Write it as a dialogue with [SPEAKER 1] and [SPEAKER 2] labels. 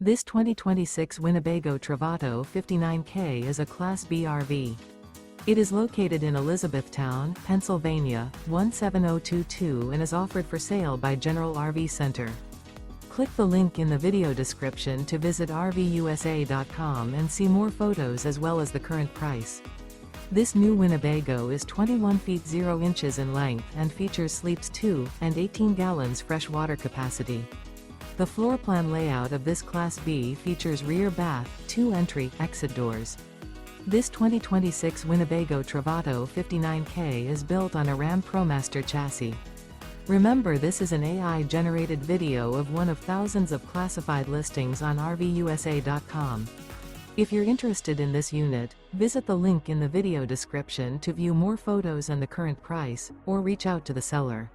[SPEAKER 1] This 2026 Winnebago Travato 59K is a Class B RV. It is located in Elizabethtown, Pennsylvania, 17022 and is offered for sale by General RV Center. Click the link in the video description to visit RVUSA.com and see more photos as well as the current price. This new Winnebago is 21 feet 0 inches in length and features sleeps 2 and 18 gallons fresh water capacity. The floor plan layout of this Class B features rear bath, 2 entry, exit doors. This 2026 Winnebago Travato 59K is built on a Ram ProMaster chassis. Remember, this is an AI-generated video of one of thousands of classified listings on RVUSA.com. If you're interested in this unit, visit the link in the video description to view more photos and the current price, or reach out to the seller.